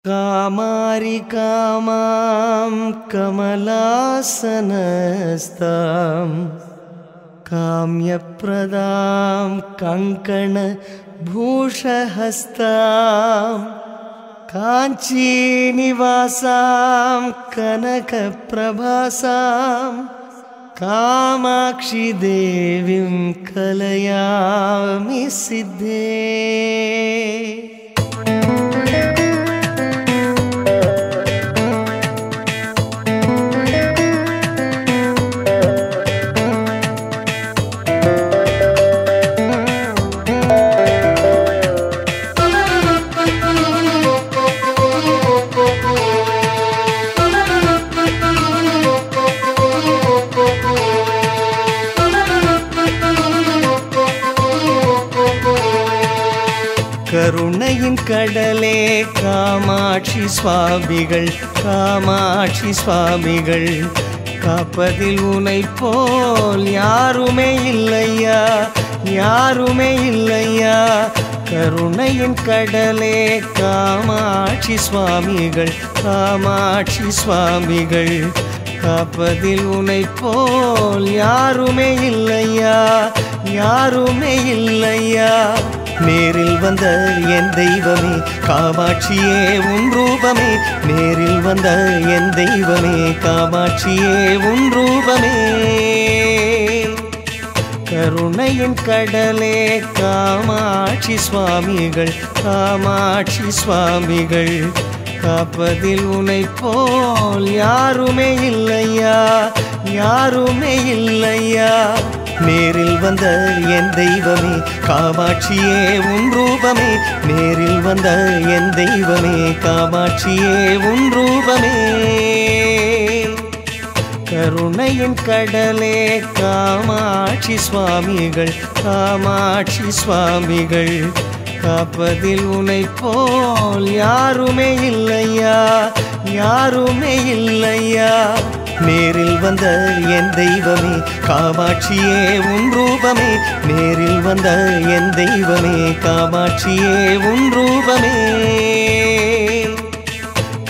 कामारि कामां कमलासनस्तां काम्यप्रदां कङ्कणभूषहस्तां काञ्चीनिवासां कनकप्रभासां कामाक्षि देवीं कलयामि सिद्धे। கருணையின் கடலே காமாட்சி சுவாமிகள், காமாட்சி சுவாமிகள் காப்பதில் உனை போல் யாருமே இல்லையா, யாருமே இல்லையா. கருணையின் கடலே காமாட்சி சுவாமிகள், காமாட்சி சுவாமிகள் காப்பதில் உனை போல் யாருமே இல்லையா, யாருமே இல்லையா. நேரில் வந்த என் தெய்வமே காமாட்சியே உன் ரூபமே, நேரில் வந்த என் தெய்வமே காமாட்சியே உன் ரூபமே. கருணையின் கடலே காமாட்சி சுவாமிகள், காமாட்சி சுவாமிகள் காப்பதில் உனை போல் யாருமே இல்லையா, யாருமே இல்லையா. நேரில் வந்த என் தெய்வமே காமாட்சியே உன் ரூபமே, நேரில் வந்த என் தெய்வமே காமாட்சியே உன் ரூபமே. கருணையின் கடலே காமாட்சி சுவாமிகள், காமாட்சி சுவாமிகள் காப்பதில் உனை போல் யாருமே இல்லையா, யாருமே இல்லையா. நேரில் வந்த என் தெய்வமே காமாட்சியே உன் ரூபமே, நேரில் வந்த என் தெய்வமே காமாட்சியே உன் ரூபமே.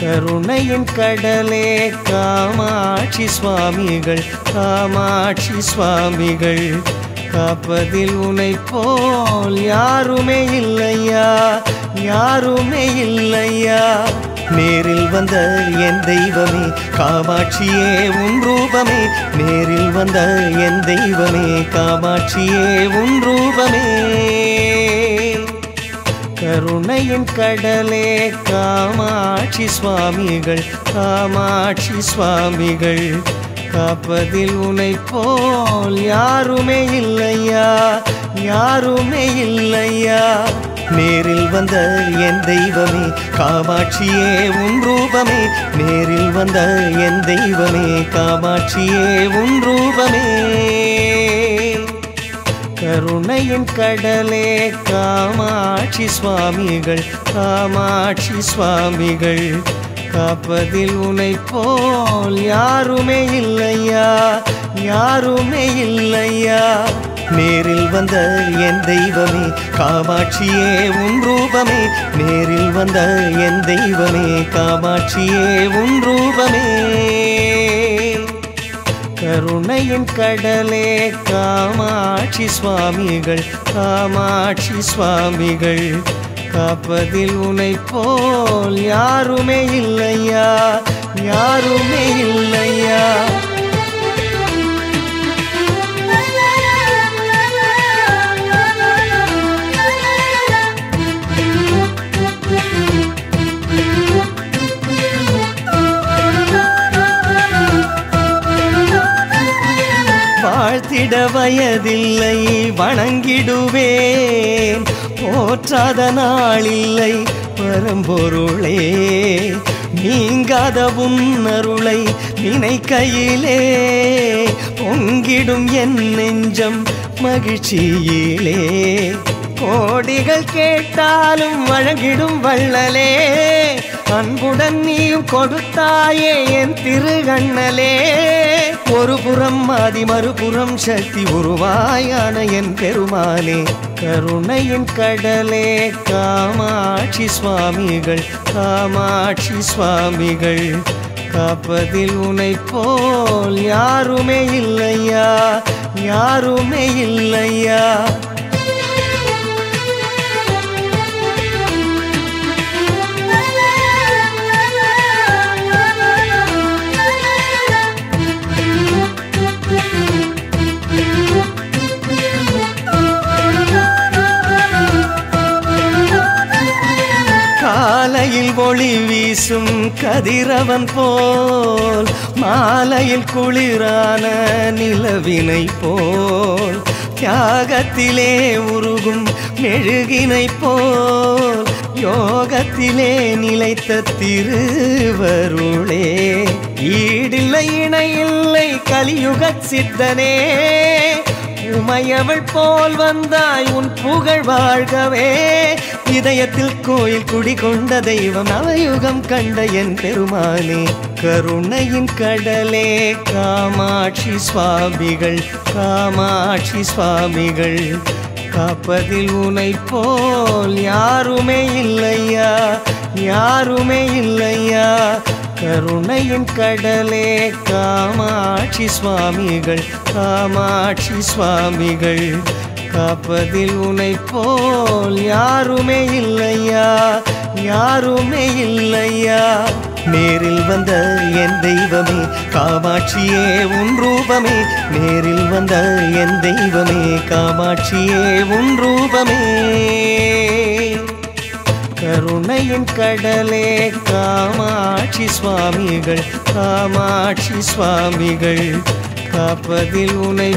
கருணையின் கடலே காமாட்சி சுவாமிகள், காமாட்சி சுவாமிகள் காப்பதில் உனை போல் யாருமே இல்லையா, யாருமே இல்லையா. நேரில் வந்த என் தெய்வமே காமாட்சியே உன் ரூபமே, நேரில் வந்த என் தெய்வமே காமாட்சியே உன் ரூபமே. கருணையின் கடலே காமாட்சி சுவாமிகள், காமாட்சி சுவாமிகள் காப்பதில் உனை போல் யாருமே இல்லையா, யாருமே இல்லையா. நேரில் வந்த என் தெய்வமே காமாட்சியே உன் ரூபமே, நேரில் வந்த என் தெய்வமே காமாட்சியே உன் ரூபமே. கருணையின் கடலே காமாட்சி சுவாமிகள், காமாட்சி சுவாமிகள் காப்பதில் உனை போல் யாருமே இல்லையா, யாருமே இல்லையா. நேரில் வந்த என் தெய்வமே காமாட்சியே உன் ரூபமே, நேரில் வந்த என் தெய்வமே காமாட்சியே உன் ரூபமே. கருணையின் கடலே காமாட்சி சுவாமிகள், காமாட்சி சுவாமிகள் காப்பதில் உனை போல் யாருமே இல்லையா, யாருமே இல்லையா. வாழ்த்திட வயதில்லை வணங்கிடுவேன், போற்றாத நாளில்லை பரம்பொருளே. நீங்காத உன்னருளை நினைக்கையிலே பொங்கிடும் என் நெஞ்சம் மகிழ்ச்சியிலே. கோடிகள் கேட்டாலும் வழங்கிடும் வள்ளலே, அன்புடன் நீயும் கொடுத்தாயே என் திருகண்ணலே. ஒரு புறம் ஆதி மறுபுறம் சக்தி உருவாயான என் பெருமானே. கருணையின் கடலே காமாட்சி சுவாமிகள், காமாட்சி சுவாமிகள். காப்பதில் உனை போல் யாருமே இல்லையா, யாருமே இல்லையா. காலையில் ஒளி வீசும் கதிரவன் போல், மாலையில் குளிரான நிலவினை போல், தியாகத்திலே உருகும் மெழுகினை போல், யோகத்திலே நிலைத்த திருவருளே. ஈடில்லை இணையில்லை கலியுகச் சித்தனே. உமையவள் போல் வந்தாய் உன் புகழ் வாழ்கவே. இதயத்தில் கோயில் குடிகொண்ட தெய்வம் நவயுகம் கண்ட என் பெருமானே. கருணையின் கடலே காமாட்சி சுவாமிகள், காமாட்சி சுவாமிகள். காப்பதில் உனை போல் யாருமே இல்லையா, யாருமே இல்லையா. கருணையின் கடலே காமாட்சி சுவாமிகள், காமாட்சி சுவாமிகள். காப்பதில் உனை போல் யாருமே இல்லையா, யாருமே இல்லையா. நேரில் வந்த என் தெய்வமே காமாட்சியே உன் ரூபமே. நேரில் வந்த என் தெய்வமே காமாட்சியே உன் ரூபமே. கருணையின் கடலே காமாட்சி சுவாமிகள், காமாட்சி சுவாமிகள். காப்பதில் உனை